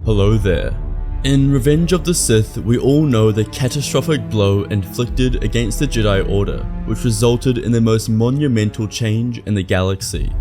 Hello there. In Revenge of the Sith, we all know the catastrophic blow inflicted against the Jedi Order, which resulted in the most monumental change in the galaxy.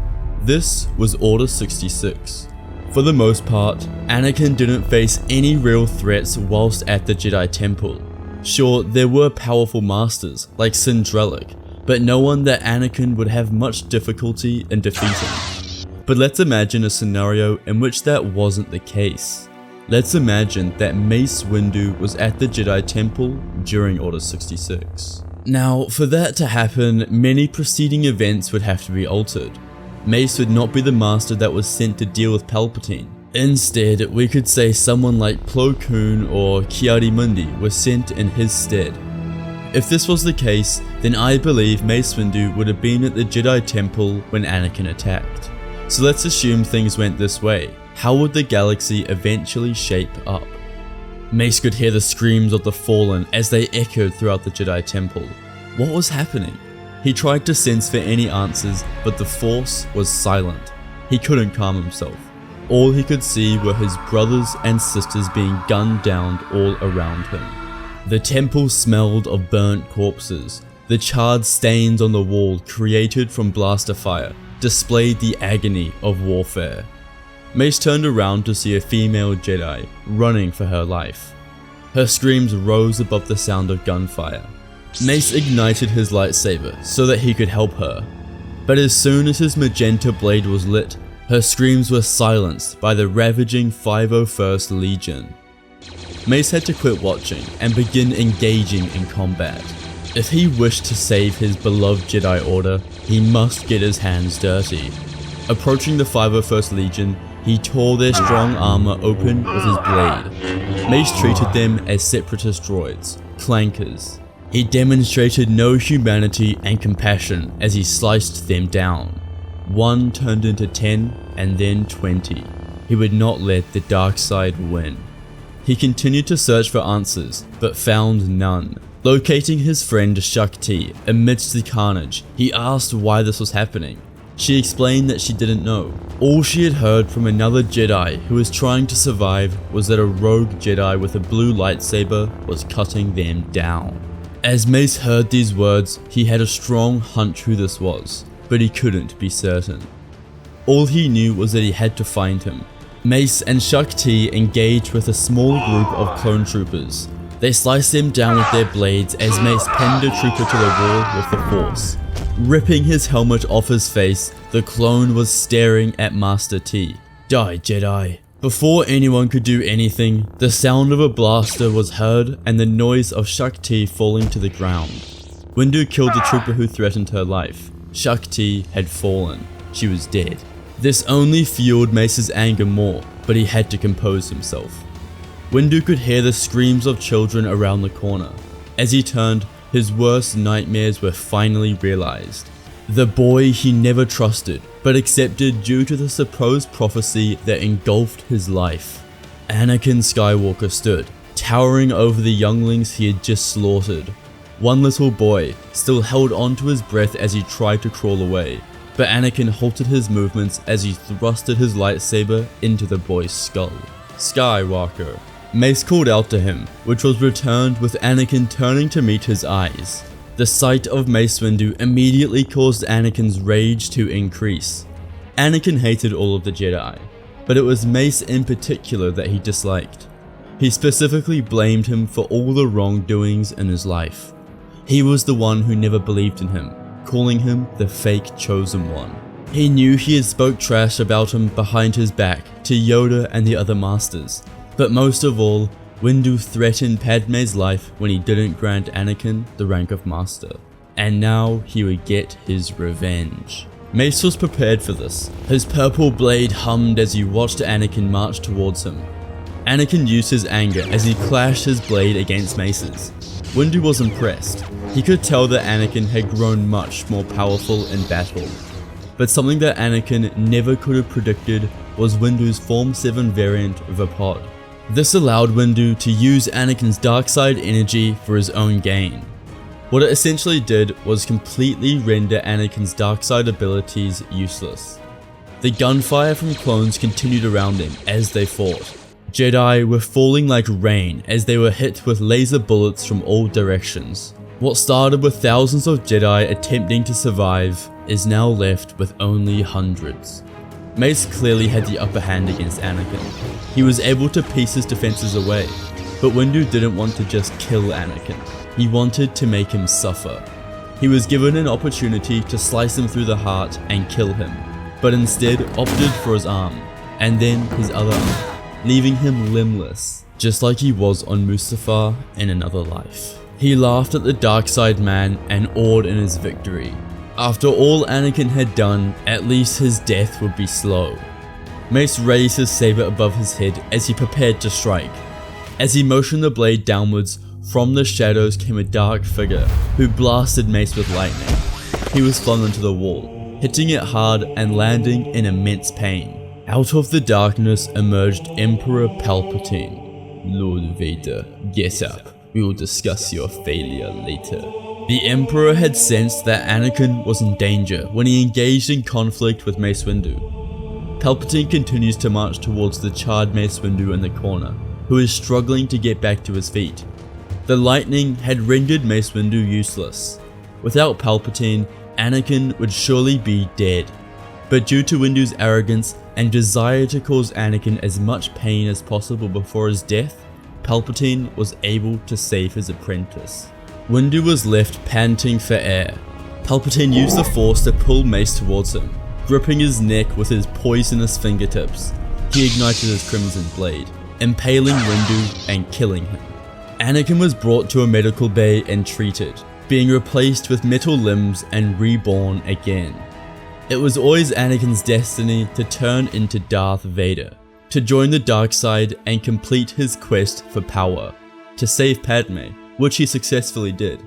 This was Order 66. For the most part, Anakin didn't face any real threats whilst at the Jedi Temple. Sure, there were powerful masters, like Syndrellic, but no one that Anakin would have much difficulty in defeating. But let's imagine a scenario in which that wasn't the case. Let's imagine that Mace Windu was at the Jedi Temple during Order 66. Now, for that to happen, many preceding events would have to be altered. Mace would not be the master that was sent to deal with Palpatine. Instead, we could say someone like Plo Koon or Ki-Adi-Mundi was sent in his stead. If this was the case, then I believe Mace Windu would have been at the Jedi Temple when Anakin attacked. So let's assume things went this way. How would the galaxy eventually shape up? Mace could hear the screams of the fallen as they echoed throughout the Jedi Temple. What was happening? He tried to sense for any answers, but the Force was silent. He couldn't calm himself. All he could see were his brothers and sisters being gunned down all around him. The temple smelled of burnt corpses. The charred stains on the wall created from blaster fire displayed the agony of warfare. Mace turned around to see a female Jedi running for her life. Her screams rose above the sound of gunfire. Mace ignited his lightsaber so that he could help her, but as soon as his magenta blade was lit, her screams were silenced by the ravaging 501st Legion. Mace had to quit watching and begin engaging in combat. If he wished to save his beloved Jedi Order, he must get his hands dirty. Approaching the 501st Legion, he tore their strong armor open with his blade. Mace treated them as separatist droids, clankers. He demonstrated no humanity and compassion as he sliced them down. 1 turned into 10 and then 20. He would not let the dark side win. He continued to search for answers, but found none. Locating his friend Shakti amidst the carnage, he asked why this was happening. She explained that she didn't know. All she had heard from another Jedi who was trying to survive was that a rogue Jedi with a blue lightsaber was cutting them down. As Mace heard these words, he had a strong hunch who this was, but he couldn't be certain. All he knew was that he had to find him. Mace and Shakti engaged with a small group of clone troopers. They sliced them down with their blades as Mace pinned a trooper to the wall with the Force. Ripping his helmet off his face, the clone was staring at Master T. Die, Jedi. Before anyone could do anything, the sound of a blaster was heard and the noise of Shakti falling to the ground. Windu killed the trooper who threatened her life. Shakti had fallen. She was dead. This only fueled Mace's anger more, but he had to compose himself. Windu could hear the screams of children around the corner. As he turned, his worst nightmares were finally realized. The boy he never trusted, but accepted due to the supposed prophecy that engulfed his life. Anakin Skywalker stood, towering over the younglings he had just slaughtered. One little boy still held on to his breath as he tried to crawl away, but Anakin halted his movements as he thrusted his lightsaber into the boy's skull. Skywalker. Mace called out to him, which was returned with Anakin turning to meet his eyes. The sight of Mace Windu immediately caused Anakin's rage to increase. Anakin hated all of the Jedi, but it was Mace in particular that he disliked. He specifically blamed him for all the wrongdoings in his life. He was the one who never believed in him, calling him the fake chosen one. He knew he had spoke trash about him behind his back to Yoda and the other masters. But most of all, Windu threatened Padme's life when he didn't grant Anakin the rank of Master. And now he would get his revenge. Mace was prepared for this. His purple blade hummed as he watched Anakin march towards him. Anakin used his anger as he clashed his blade against Mace's. Windu was impressed. He could tell that Anakin had grown much more powerful in battle. But something that Anakin never could have predicted was Windu's Form 7 variant of a pod. This allowed Windu to use Anakin's dark side energy for his own gain. What it essentially did was completely render Anakin's dark side abilities useless. The gunfire from clones continued around them as they fought. Jedi were falling like rain as they were hit with laser bullets from all directions. What started with thousands of Jedi attempting to survive is now left with only hundreds. Mace clearly had the upper hand against Anakin. He was able to piece his defenses away, but Windu didn't want to just kill Anakin. He wanted to make him suffer. He was given an opportunity to slice him through the heart and kill him, but instead opted for his arm, and then his other arm, leaving him limbless, just like he was on Mustafar in another life. He laughed at the dark side man and awed in his victory. After all Anakin had done, at least his death would be slow. Mace raised his saber above his head as he prepared to strike. As he motioned the blade downwards, from the shadows came a dark figure who blasted Mace with lightning. He was flung into the wall, hitting it hard and landing in immense pain. Out of the darkness emerged Emperor Palpatine. Lord Vader, get up. We will discuss your failure later. The Emperor had sensed that Anakin was in danger when he engaged in conflict with Mace Windu. Palpatine continues to march towards the charred Mace Windu in the corner, who is struggling to get back to his feet. The lightning had rendered Mace Windu useless. Without Palpatine, Anakin would surely be dead. But due to Windu's arrogance and desire to cause Anakin as much pain as possible before his death, Palpatine was able to save his apprentice. Windu was left panting for air. Palpatine used the Force to pull Mace towards him, gripping his neck with his poisonous fingertips. He ignited his crimson blade, impaling Windu and killing him. Anakin was brought to a medical bay and treated, being replaced with metal limbs and reborn again. It was always Anakin's destiny to turn into Darth Vader, to join the dark side and complete his quest for power, to save Padme, which he successfully did.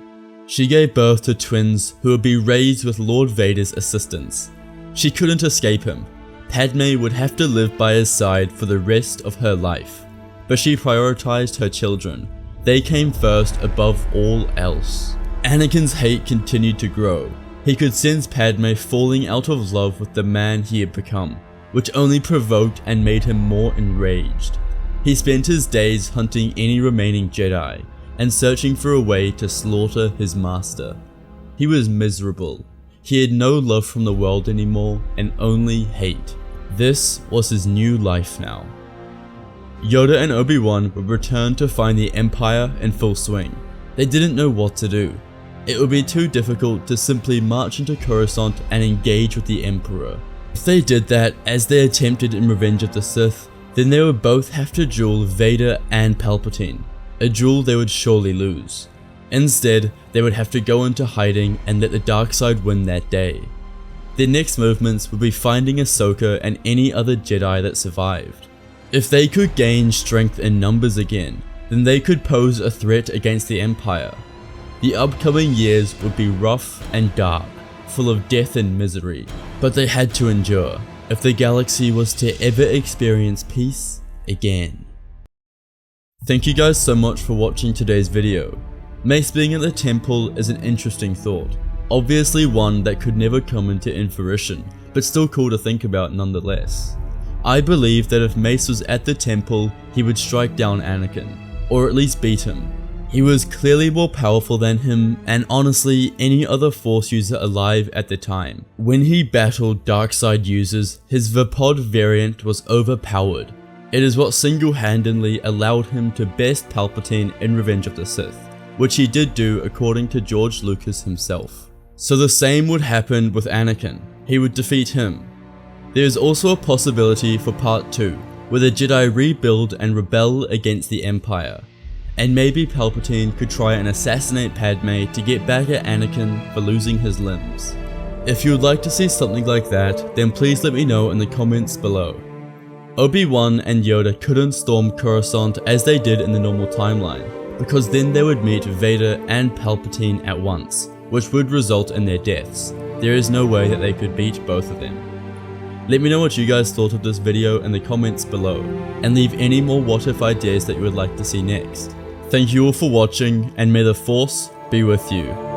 She gave birth to twins who would be raised with Lord Vader's assistance. She couldn't escape him. Padme would have to live by his side for the rest of her life, but she prioritized her children. They came first above all else. Anakin's hate continued to grow. He could sense Padme falling out of love with the man he had become, which only provoked and made him more enraged. He spent his days hunting any remaining Jedi and searching for a way to slaughter his master. He was miserable. He had no love from the world anymore and only hate. This was his new life now. Yoda and Obi-Wan would return to find the Empire in full swing. They didn't know what to do. It would be too difficult to simply march into Coruscant and engage with the Emperor. If they did that, as they attempted in Revenge of the Sith, then they would both have to duel Vader and Palpatine, a duel they would surely lose. Instead, they would have to go into hiding and let the dark side win that day. Their next movements would be finding Ahsoka and any other Jedi that survived. If they could gain strength in numbers again, then they could pose a threat against the Empire. The upcoming years would be rough and dark, full of death and misery, but they had to endure if the galaxy was to ever experience peace again. Thank you guys so much for watching today's video. Mace being at the temple is an interesting thought, obviously one that could never come into fruition, but still cool to think about nonetheless. I believe that if Mace was at the temple, he would strike down Anakin, or at least beat him. He was clearly more powerful than him, and honestly any other Force user alive at the time. When he battled Darkside users, his Vapod variant was overpowered. It is what single-handedly allowed him to best Palpatine in Revenge of the Sith, which he did do according to George Lucas himself. So the same would happen with Anakin. He would defeat him. There is also a possibility for part 2, where the Jedi rebuild and rebel against the Empire, and maybe Palpatine could try and assassinate Padme to get back at Anakin for losing his limbs. If you would like to see something like that, then please let me know in the comments below. Obi-Wan and Yoda couldn't storm Coruscant as they did in the normal timeline, because then they would meet Vader and Palpatine at once, which would result in their deaths. There is no way that they could beat both of them. Let me know what you guys thought of this video in the comments below, and leave any more what if ideas that you would like to see next. Thank you all for watching, and may the Force be with you.